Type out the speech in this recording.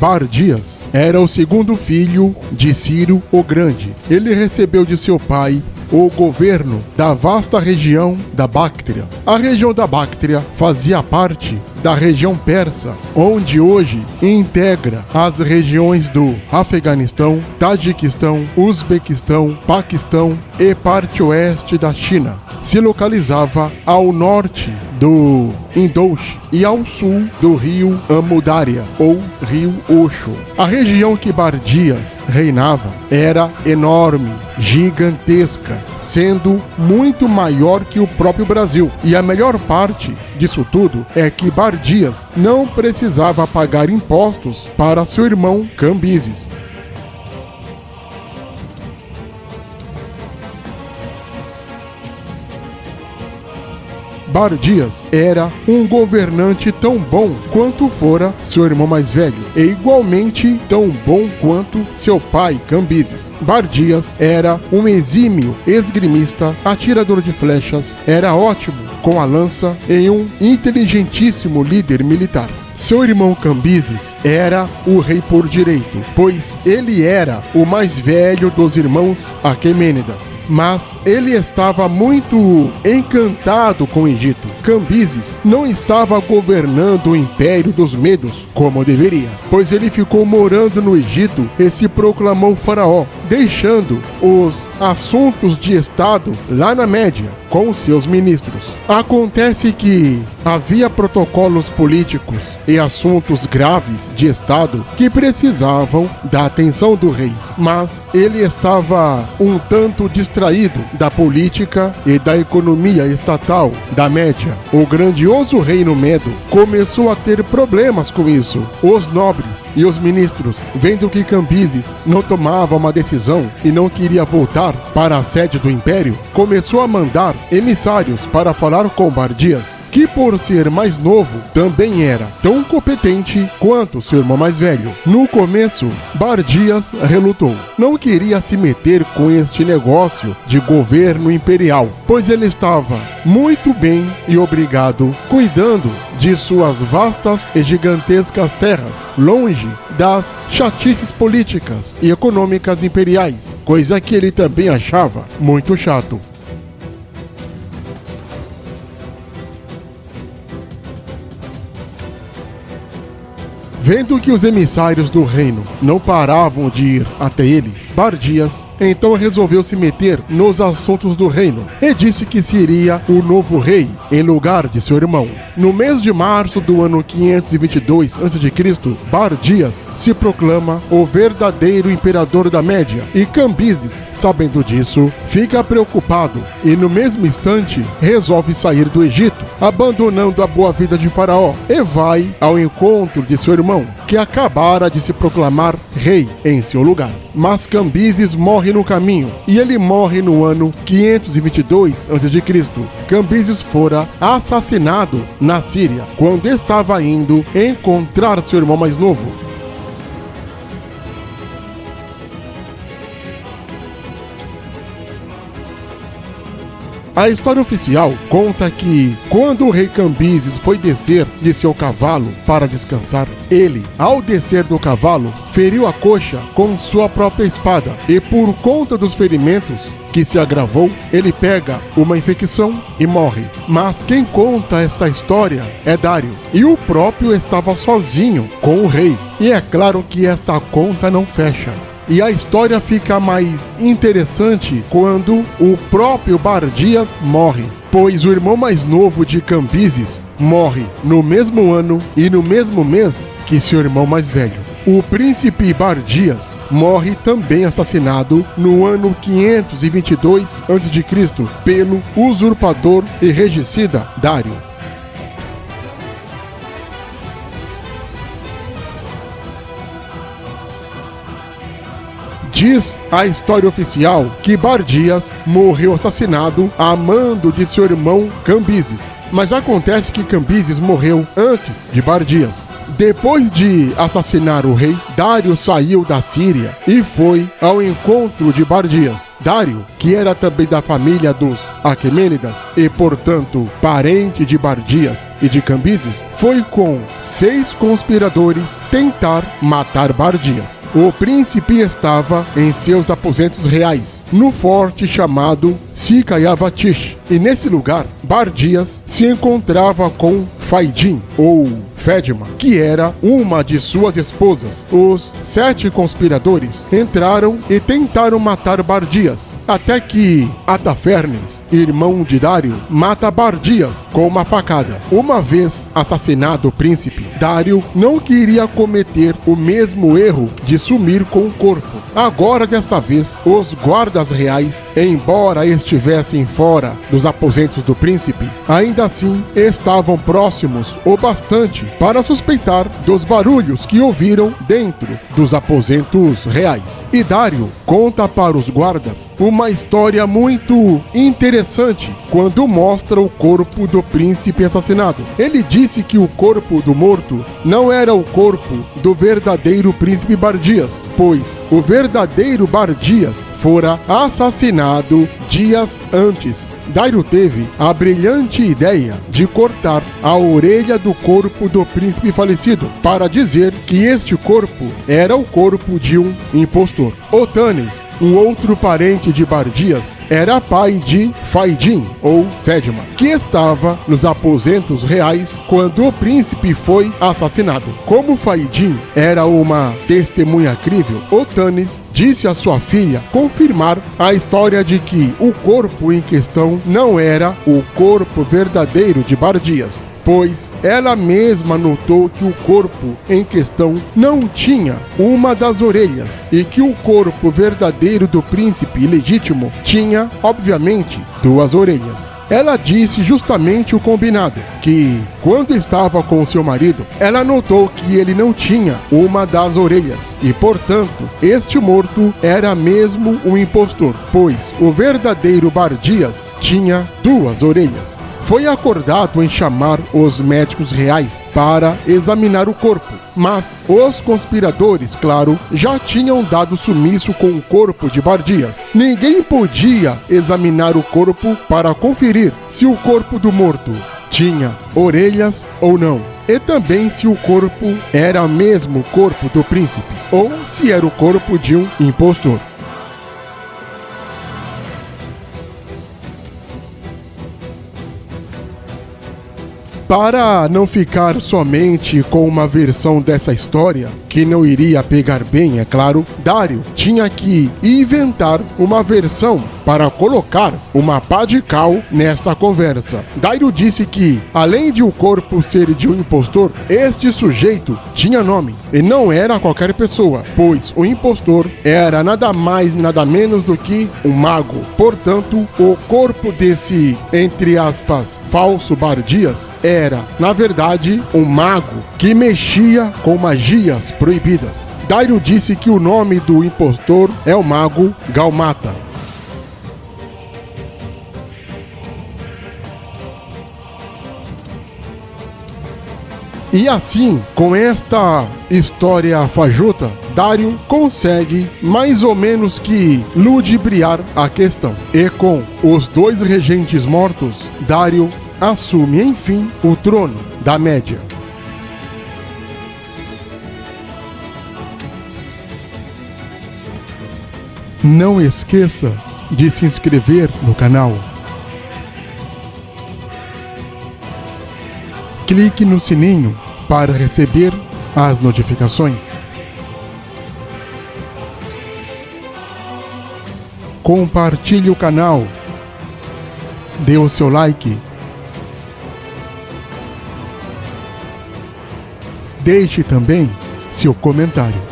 Bardias era o segundo filho de Ciro o Grande. Ele recebeu de seu pai o governo da vasta região da Báctria. A região da Báctria fazia parte da região persa, onde hoje integra as regiões do Afeganistão, Tajiquistão, Uzbequistão, Paquistão e parte oeste da China. Se localizava ao norte do Indus e ao sul do rio Amudarya, ou rio Oxo. A região que Bardias reinava era enorme, gigantesca, sendo muito maior que o próprio Brasil. E a melhor parte disso tudo é que Bardias não precisava pagar impostos para seu irmão Cambises. Bardias era um governante tão bom quanto fora seu irmão mais velho, e igualmente tão bom quanto seu pai Cambises. Bardias era um exímio esgrimista, atirador de flechas, era ótimo com a lança e um inteligentíssimo líder militar. Seu irmão Cambises era o rei por direito, pois ele era o mais velho dos irmãos Aquemênidas, mas ele estava muito encantado com o Egito. Cambises não estava governando o Império dos Medos como deveria, pois ele ficou morando no Egito e se proclamou faraó, deixando os assuntos de Estado lá na Média com seus ministros. Acontece que havia protocolos políticos e assuntos graves de Estado que precisavam da atenção do rei, mas ele estava um tanto distraído da política e da economia estatal da Média. O grandioso reino Medo começou a ter problemas com isso. Os nobres e os ministros, vendo que Cambises não tomava uma decisão e não queria voltar para a sede do império, começou a mandar emissários para falar com Bardias, que por ser mais novo também era tão competente quanto seu irmão mais velho. No começo, Bardias relutou. Não queria se meter com este negócio de governo imperial, pois ele estava muito bem e obrigado cuidando de suas vastas e gigantescas terras, longe das chatices políticas e econômicas imperiais, coisa que ele também achava muito chato. Vendo que os emissários do reino não paravam de ir até ele, Bardias então resolveu se meter nos assuntos do reino e disse que seria o novo rei em lugar de seu irmão. No mês de março do ano 522 a.C., Bardias se proclama o verdadeiro imperador da Média, e Cambises, sabendo disso, fica preocupado e no mesmo instante resolve sair do Egito, abandonando a boa vida de faraó, e vai ao encontro de seu irmão, que acabara de se proclamar rei em seu lugar. Mas Cambises morre no caminho, e ele morre no ano 522 a.C. Cambises fora assassinado na Síria, quando estava indo encontrar seu irmão mais novo. A história oficial conta que, quando o rei Cambises foi descer de seu cavalo para descansar, ele, ao descer do cavalo, feriu a coxa com sua própria espada, e por conta dos ferimentos que se agravou, ele pega uma infecção e morre. Mas quem conta esta história é Dário, e o próprio estava sozinho com o rei. E é claro que esta conta não fecha. E a história fica mais interessante quando o próprio Bardias morre, pois o irmão mais novo de Cambises morre no mesmo ano e no mesmo mês que seu irmão mais velho. O príncipe Bardias morre também assassinado no ano 522 a.C. pelo usurpador e regicida Dário. Diz a história oficial que Bardias morreu assassinado a mando de seu irmão Cambises. Mas acontece que Cambises morreu antes de Bardias. Depois de assassinar o rei, Dário saiu da Síria e foi ao encontro de Bardias. Dário, que era também da família dos Aquemênidas e, portanto, parente de Bardias e de Cambises, foi com 6 conspiradores tentar matar Bardias. O príncipe estava em seus aposentos reais, no forte chamado Sikayavatish, e nesse lugar, Bardias se encontrava com Faidin, ou Fedma, que era uma de suas esposas. Os 7 conspiradores entraram e tentaram matar Bardias, até que Atafernes, irmão de Dário, mata Bardias com uma facada. Uma vez assassinado o príncipe, Dário não queria cometer o mesmo erro de sumir com o corpo. Agora, desta vez, os guardas reais, embora estivessem fora dos aposentos do príncipe, ainda assim estavam próximos o bastante para suspeitar dos barulhos que ouviram dentro dos aposentos reais. E Dário conta para os guardas uma história muito interessante quando mostra o corpo do príncipe assassinado. Ele disse que o corpo do morto não era o corpo do verdadeiro príncipe Bardias, pois o verdadeiro Bardias fora assassinado dias antes. Dário teve a brilhante ideia de cortar a orelha do corpo do príncipe falecido para dizer que este corpo era o corpo de um impostor. Otanes, um outro parente de Bardias, era pai de Faidin, ou Fedma, que estava nos aposentos reais quando o príncipe foi assassinado. Como Faidin era uma testemunha crível, Otanes disse à sua filha confirmar a história de que o corpo em questão não era o corpo verdadeiro de Bardias, pois ela mesma notou que o corpo em questão não tinha uma das orelhas e que o corpo verdadeiro do príncipe legítimo tinha, obviamente, 2 orelhas. Ela disse justamente o combinado, que quando estava com seu marido, ela notou que ele não tinha uma das orelhas e, portanto, este morto era mesmo um impostor, pois o verdadeiro Bardias tinha 2 orelhas. Foi acordado em chamar os médicos reais para examinar o corpo, mas os conspiradores, claro, já tinham dado sumiço com o corpo de Bardias. Ninguém podia examinar o corpo para conferir se o corpo do morto tinha orelhas ou não, e também se o corpo era mesmo o corpo do príncipe, ou se era o corpo de um impostor. Para não ficar somente com uma versão dessa história, que não iria pegar bem, é claro, Dário tinha que inventar uma versão para colocar uma pá de cal nesta conversa. Dário disse que, além de o corpo ser de um impostor, este sujeito tinha nome, e não era qualquer pessoa, pois o impostor era nada mais nada menos do que um mago. Portanto, o corpo desse, entre aspas, falso Bardias era, na verdade, um mago que mexia com magias proibidas. Dário disse que o nome do impostor é o mago Gaumata. E assim, com esta história fajuta, Dário consegue mais ou menos que ludibriar a questão. E com os 2 regentes mortos, Dário assume, enfim, o trono da Média. Não esqueça de se inscrever no canal. Clique no sininho para receber as notificações. Compartilhe o canal. Dê o seu like. Deixe também seu comentário.